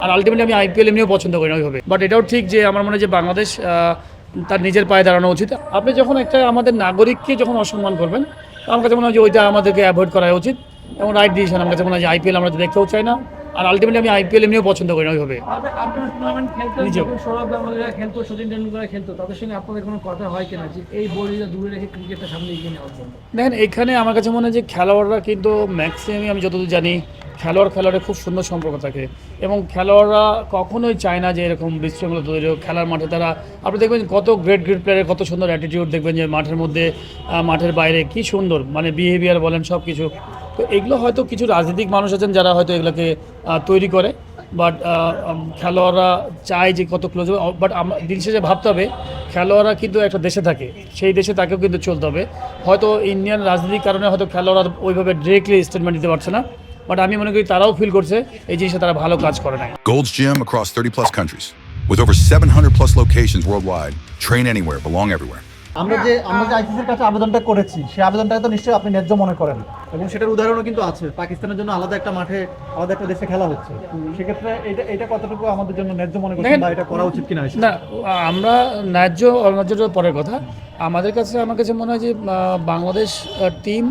আর ultimately আমি IPL এমনিও পছন্দ করি না ওইভাবে। বাট এটাও ঠিক যে আমার মনে হয় যে বাংলাদেশ তার নিজের পায়ে দাঁড়ানো উচিত। আপনি যখন একটা আমাদের নাগরিককে যখন অসম্মান করবেন, আমার কাছে মনে হয় যে ওইটা আমাদেরকে অ্যাভয়েড করা উচিত এবং রাইট ডিসিশন। আমার কাছে মনে হয় যে আইপিএল আমরা দেখতেও চাই না। আর আলটিমেটলি আমি আইপিএল এমনিও পছন্দ করি না ওইভাবে। আপনার টুর্নামেন্ট খেলতেন, যখন সৌরভ গাঙ্গুলীরা খেলতো, সচিন টেন্ডুলকার খেলতো, তাদের সঙ্গে আপনাদের কোনো কথা হয় কিনা যে এই বলিটা দূরে রেখে ক্রিকেটটা সামনে এগিয়ে নেওয়ার জন্য? দেখেন, এখানে আমার কাছে মনে হয় যে খেলোয়াড়রা কিন্তু ম্যাক্সিমামই, আমি যতদূর জানি, খেলোয়াড়ের খুব সুন্দর সম্পর্ক থাকে এবং খেলোয়াড়রা কখনোই চায় না যে এরকম বিশৃঙ্খলা তৈরি হোক খেলার মাঠে। তারা, আপনি দেখবেন কত গ্রেট প্লেয়ারের কত সুন্দর অ্যাটিটিউড দেখবেন যে মাঠের মধ্যে, মাঠের বাইরে কি সুন্দর মানে বিহেভিয়ার বলেন সব কিছু। তো এগুলো হয়তো কিছু রাজনৈতিক মানুষ আছেন যারা হয়তো এগুলোকে তৈরি করে, বাট খেলোয়াড়রা চায় যে কত ক্লোজ হবে। বাট দিন শেষে ভাবতে হবে খেলোয়াড়রা কিন্তু একটা দেশে থাকে, সেই দেশে তাকেও কিন্তু চলতে হবে। হয়তো ইন্ডিয়ান রাজনীতির কারণে হয়তো খেলোয়াড়রা ওইভাবে ডিরেক্টলি স্টেটমেন্ট দিতে পারছে না, বাট আমি মনে করি তারাও ফিল করছে এই জিনিসটা তারা ভালো কাজ করে নাই। Gold's Gym across 30 plus countries with over 700 plus locations worldwide. Train anywhere, belong everywhere. আমরা যে আইসিসির কাছে আবেদনটা করেছি, সেই আবেদনটাকে তো নিশ্চয়ই আপনি ন্যায্য মনে করেন এবং সেটার উদাহরণও কিন্তু আছে। পাকিস্তানের জন্য আলাদা একটা মাঠে আলাদা একটা দেশে খেলা হচ্ছে, সেক্ষেত্রে এটা কতটুকু আমাদের জন্য ন্যায্য মনে করছেন বা এটা করা উচিত কিনা? না, আমরা ন্যায্য অন্যায্যটা পরের কথা। আমার কাছে মনে হয় যে বাংলাদেশ টিম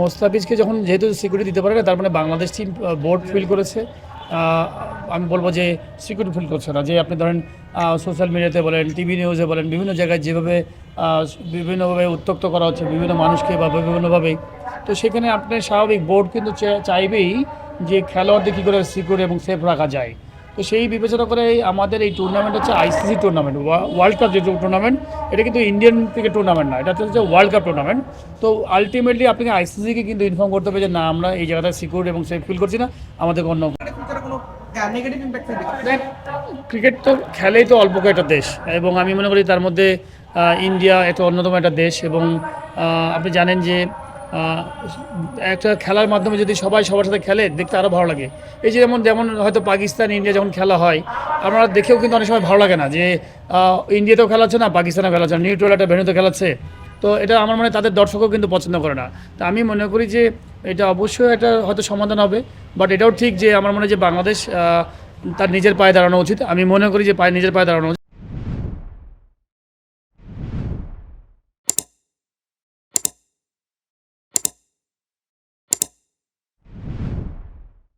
মোস্তাফিজকে যখন যেহেতু সিকিউরিটি দিতে পারে না, তার মানে বাংলাদেশ টিম বোর্ড ফিল করেছে। আমি বলবো যে সিকিউরিটি ফিল করছে না। যে আপনি ধরেন সোশ্যাল মিডিয়াতে বলেন, টিভি নিউজে বলেন, বিভিন্ন জায়গায় যেভাবে বিভিন্নভাবে উত্ত্যক্ত করা হচ্ছে বিভিন্ন মানুষকে বা বিভিন্নভাবেই, তো সেখানে আপনার স্বাভাবিক বোর্ড কিন্তু চাইবেই যে খেলোয়াড়দের কী করে সিকিউর এবং সেফ রাখা যায়। তো সেই বিবেচনা করে আমাদের এই টুর্নামেন্ট হচ্ছে আইসিসি টুর্নামেন্ট, ওয়ার্ল্ড কাপ যে টুর্নামেন্ট, এটা কিন্তু ইন্ডিয়ান ক্রিকেট টুর্নামেন্ট না, এটা হচ্ছে ওয়ার্ল্ড কাপ টুর্নামেন্ট। তো আলটিমেটলি আপনাকে আইসিসিকে কিন্তু ইনফর্ম করতে হবে যে না, আমরা এই জায়গাটা সিকিউর এবং সেফ ফিল করছি না, আমাদের অন্য ক্রিকেট তো খেলেই তো অল্প কয়েকটা দেশ এবং আমি মনে করি তার মধ্যে ইন্ডিয়া একটা অন্যতম একটা দেশ। এবং আপনি জানেন যে একটা খেলার মাধ্যমে যদি সবাই সবার সাথে খেলে, দেখতে আরও ভালো লাগে। এই যে যেমন হয়তো পাকিস্তান ইন্ডিয়া যখন খেলা হয়, আমরা দেখেও কিন্তু অনেক সময় ভালো লাগে না যে ইন্ডিয়াতেও খেলাচ্ছে না, পাকিস্তানেও খেলাচ্ছে না, নিউট্রাল একটা ভেন্যুতে খেলাচ্ছে। তো এটা আমার মনে হয় তাদের দর্শকও কিন্তু পছন্দ করে না। তো আমি মনে করি যে এটা অবশ্যই একটা হয়তো সমাধান হবে। বাট এটাও ঠিক যে আমার মনে হয় যে বাংলাদেশ তার নিজের পায়ে দাঁড়ানো উচিত। আমি মনে করি যে নিজের পায়ে দাঁড়ানো উচিত।